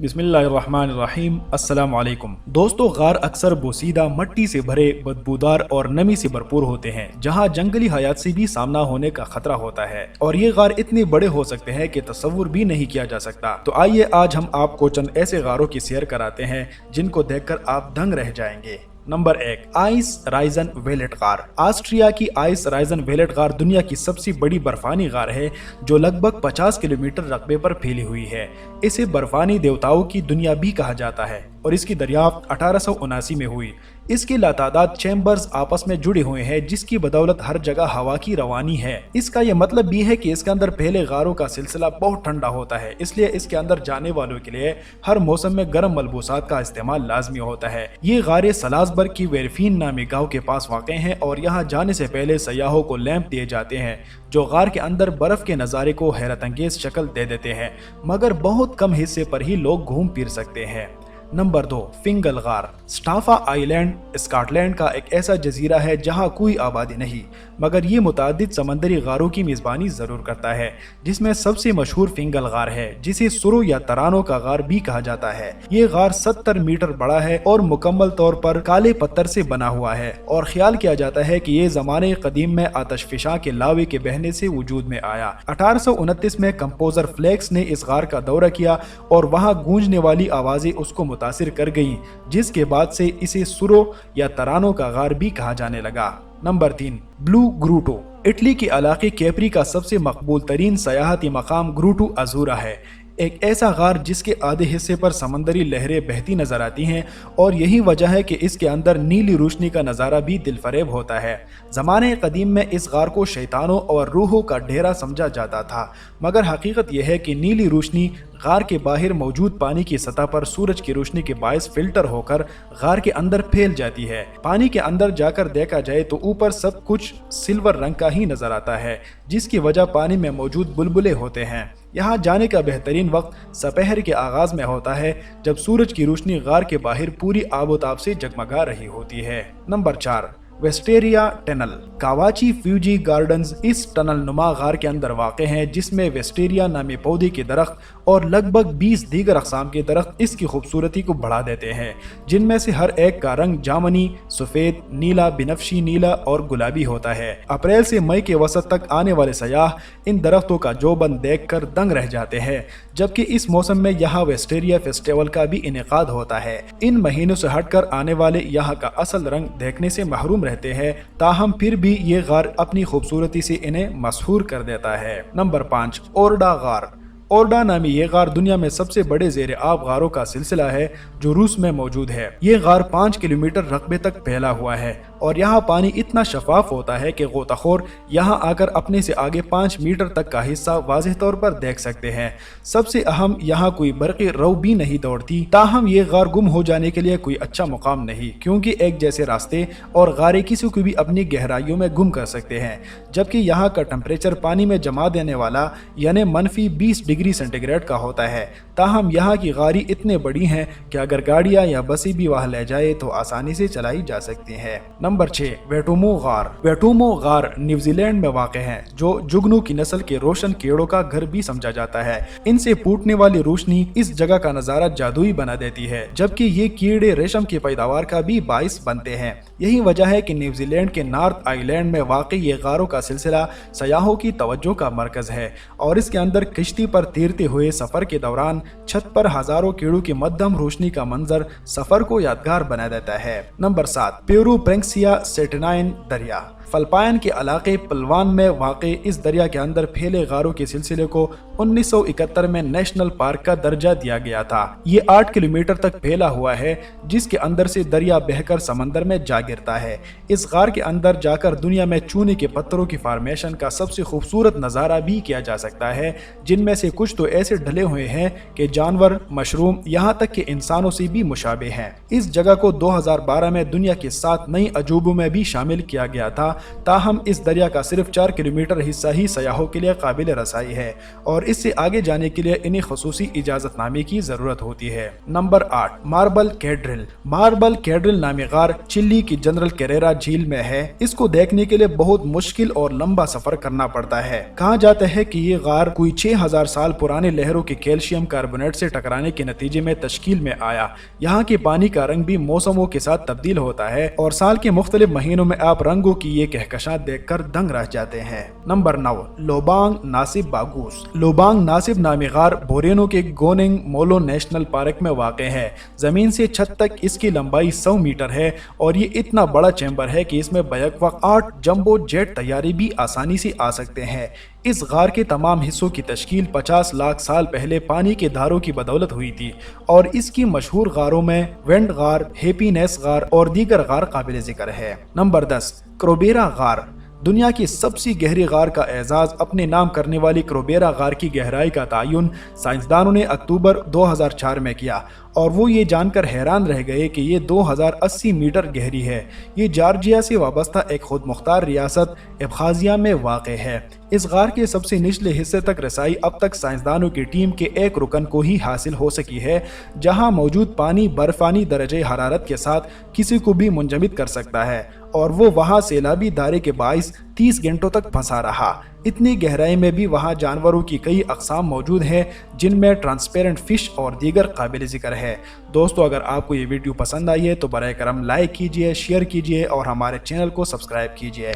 बिस्मिल्लाहिर्रहमानिर्रहीम। अस्सलाम वालेकुम दोस्तों, गार अक्सर बोसीदा, मट्टी से भरे, बदबूदार और नमी से भरपूर होते हैं, जहां जंगली हयात से भी सामना होने का खतरा होता है। और ये गार इतने बड़े हो सकते हैं कि तस्वुर भी नहीं किया जा सकता। तो आइए आज हम आपको चंद ऐसे गारों की सैर कराते हैं जिनको देखकर आप दंग रह जाएंगे। नंबर 1, आइस राइजन वेलेट गार। ऑस्ट्रिया की आइस राइजन वेलेट गार दुनिया की सबसे बड़ी बर्फानी गार है, जो लगभग 50 किलोमीटर रकबे पर फैली हुई है। इसे बर्फानी देवताओं की दुनिया भी कहा जाता है और इसकी दरियाफ्त 1879 में हुई। इसके लातादाद चैम्बर्स आपस में जुड़े हुए हैं, जिसकी बदौलत हर जगह हवा की रवानी है। इसका यह मतलब भी है कि इसके अंदर फैले गारों का सिलसिला बहुत ठंडा होता है, इसलिए इसके अंदर जाने वालों के लिए हर मौसम में गर्म मलबूसात का इस्तेमाल लाजमी होता है। ये गारे सलासबर्ग की वेरफीन नामी गांव के पास वाक़ हैं और यहाँ जाने से पहले सयाहों को लैंप दिए जाते हैं, जो गार के अंदर बर्फ के नज़ारे को हैरत अंगेज शक्ल दे देते हैं, मगर बहुत कम हिस्से पर ही लोग घूम फिर सकते हैं। नंबर 2, फिंगल गार। स्टाफा आइलैंड स्कॉटलैंड का एक ऐसा जजीरा है जहां कोई आबादी नहीं, मगर ये मुतादिद समंदरी गारों की मेज़बानी ज़रूर करता है, जिसमें सबसे मशहूर फिंगल गार है, जिसे सुरो या तरानों का गार भी कहा जाता है। ये गार 70 मीटर बड़ा है और मुकम्मल तौर पर काले पत्थर से बना हुआ है, और ख्याल किया जाता है कि ये ज़माने कदीम में आतशफिशा के लावे के बहने से वजूद में आया। 1829 में कंपोजर फ्लेक्स ने इस गार का दौरा किया और वहाँ गूंजने वाली आवाज़ें उसको मुतासिर कर गईं, जिसके बाद से इसे सुरो या तरानों का गार भी कहा जाने लगा। Number 3, blue ग्रूटो। इटली के इलाके कैप्री का सबसे मकबूल तरीन सयाहती मकाम ग्रूटो अजूरा है, एक ऐसा गार जिसके आधे हिस्से पर समंदरी लहरें बहती नजर आती हैं, और यही वजह है कि इसके अंदर नीली रोशनी का नज़ारा भी दिलफरेब होता है। ज़माने कदीम में इस गार को शैतानों और रूहों का डेरा समझा जाता था, मगर हकीकत यह है कि नीली रोशनी गार के बाहर मौजूद पानी की सतह पर सूरज की रोशनी के बायस फिल्टर होकर गार के अंदर फैल जाती है। पानी के अंदर जाकर देखा जाए तो ऊपर सब कुछ सिल्वर रंग का ही नजर आता है, जिसकी वजह पानी में मौजूद बुलबुले होते हैं। यहाँ जाने का बेहतरीन वक्त सपहर के आगाज में होता है, जब सूरज की रोशनी गार के बाहर पूरी आबोताब से जगमगा रही होती है। Number 4, wisteria tunnel. Kawachi Fuji gardens इस टनल नुमा गार के अंदर वाक़ हैं, जिसमें वेस्टेरिया नामी पौधे के दरख्त और लगभग 20 दीगर अक़साम के दरख्त इसकी खूबसूरती को बढ़ा देते हैं, जिनमें से हर एक का रंग जामनी, सफ़ेद, नीला, बिनफ्शी नीला और गुलाबी होता है। अप्रैल से मई के वसत तक आने वाले सयाह इन दरख्तों का जोबन देख कर दंग रह जाते हैं, जबकि इस मौसम में यहाँ वेस्टेरिया फेस्टिवल का भी इनेकाद होता है। इन महीनों से हटकर आने वाले यहाँ का असल रंग देखने से महरूम रहते हैं, ताहम फिर भी ये गार अपनी खूबसूरती से इन्हें मशहूर कर देता है। नंबर 5, ओरडा गार। ओरडा नामी ये गार दुनिया में सबसे बड़े ज़ेरे आब गारों का सिलसिला है, जो रूस में मौजूद है। ये गार 5 किलोमीटर रकबे तक फैला हुआ है और यहाँ पानी इतना शफाफ होता है कि गोताखोर यहाँ आकर अपने से आगे 5 मीटर तक का हिस्सा वाज़ेह तौर पर देख सकते हैं। सबसे अहम, यहाँ कोई बरक़ी रौ भी नहीं दौड़ती। ताहम ये गार गुम हो जाने के लिए कोई अच्छा मुकाम नहीं, क्योंकि एक जैसे रास्ते और गारे किसी को भी अपनी गहराइयों में गुम कर सकते हैं, जबकि यहाँ का टेम्परेचर पानी में जमा देने वाला यानी -20 डिग्री सेंटीग्रेड का होता है। ताहम यहाँ की गारी इतने बड़ी हैं कि अगर गाड़ियाँ या बसें भी वहाँ ले जाए तो आसानी से चलाई जा सकती हैं। नंबर 6, वेटुमो गार। वेटुमो गार न्यूजीलैंड में वाक़ है, जो जुगनू की नस्ल के रोशन कीड़ों का घर भी समझा जाता है। इनसे फूटने वाली रोशनी इस जगह का नज़ारा जादुई बना देती है, जबकि ये कीड़े रेशम की पैदावार का भी बाइस बनते हैं। यही वजह है कि न्यूजीलैंड के नॉर्थ आइलैंड में वाक़ ये गारों का सिलसिला सयाहों की तवज्जो का मरकज़ है, और इसके अंदर किश्ती पर तैरते हुए सफ़र के दौरान छत पर हजारों कीड़ों की मध्यम रोशनी का मंजर सफ़र को यादगार बना देता है। नंबर 7, पेरू प्रेंक्सिया सेटेनाइन दरिया। फलपायन के इलाके पलवान में वाक़ इस दरिया के अंदर फैले गारों के सिलसिले को 1971 में नेशनल पार्क का दर्जा दिया गया था। ये 8 किलोमीटर तक फैला हुआ है, जिसके अंदर से दरिया बहकर समंदर में जा गिरता है। इस गार के अंदर जाकर दुनिया में चूने के पत्थरों की फॉर्मेशन का सबसे खूबसूरत नज़ारा भी किया जा सकता है, जिनमें से कुछ तो ऐसे ढले हुए हैं कि जानवर, मशरूम, यहाँ तक कि इंसानों से भी मुशाबे हैं। इस जगह को 2012 में दुनिया के 7 नई अजूबों में भी शामिल किया गया था, ताहम इस दरिया का सिर्फ 4 किलोमीटर हिस्सा ही सयाहों के लिए काबिल रसाई है और इससे आगे जाने के लिए इन्हें खसूसी इजाजतनामे की जरूरत होती है। Number 8, marble cathedral. Marble cathedral नामी गार चिली की जनरल कैरेरा झील में है। इसको देखने के लिए बहुत मुश्किल और लंबा सफर करना पड़ता है। कहा जाता है कि ये गार कोई 6000 साल पुराने लहरों के कैल्शियम कार्बोनेट से टकराने के नतीजे में तश्कील में आया। यहाँ के पानी का रंग भी मौसमों के साथ तब्दील होता है और साल के मुख्तलिफ महीनों में आप रंगों की ये कहकशां देखकर दंग रह जाते हैं। नंबर 9, लोबांग नासिब बागूस। लोबांग नासिब नामी गार बोरेनो के गोनिंग मोलो नेशनल पार्क में वाक़ है। जमीन से छत तक इसकी लंबाई 100 मीटर है और ये इतना बड़ा चैम्बर है कि इसमें बैक वक्त 8 जंबो जेट तैयारी भी आसानी से आ सकते हैं। इस गार के तमाम हिस्सों की तश्कील 50 लाख साल पहले पानी के धारों की बदौलत हुई थी और इसकी मशहूर गारों में वेंड गार, हैप्पीनेस गार और दीगर गार काबिल जिक्र है। नंबर 10, क्रोबेरा गार। दुनिया की सबसे गहरी गार का एजाज अपने नाम करने वाली क्रोबेरा गार की गहराई का तयन साइंसदानों ने अक्टूबर 2004 में किया और वो ये जानकर हैरान रह गए कि ये 2080 मीटर गहरी है। ये जॉर्जिया से वाबस्ता एक खुद मुख्तार रियासत अब्खाज़िया में वाक़ है। इस गार के सबसे निचले हिस्से तक रसाई अब तक साइंसदानों की टीम के एक रुकन को ही हासिल हो सकी है, जहां मौजूद पानी बर्फानी दर्जे हरारत के साथ किसी को भी मुंजमद कर सकता है और वो वहां सैलाबी दारे के बाइस 30 घंटों तक फंसा रहा। इतनी गहराई में भी वहां जानवरों की कई अक़साम मौजूद हैं, जिनमें ट्रांसपेरेंट फिश और दीगर काबिल ज़िक्र है। दोस्तों, अगर आपको ये वीडियो पसंद आई है तो बराए करम लाइक कीजिए, शेयर कीजिए और हमारे चैनल को सब्सक्राइब कीजिए।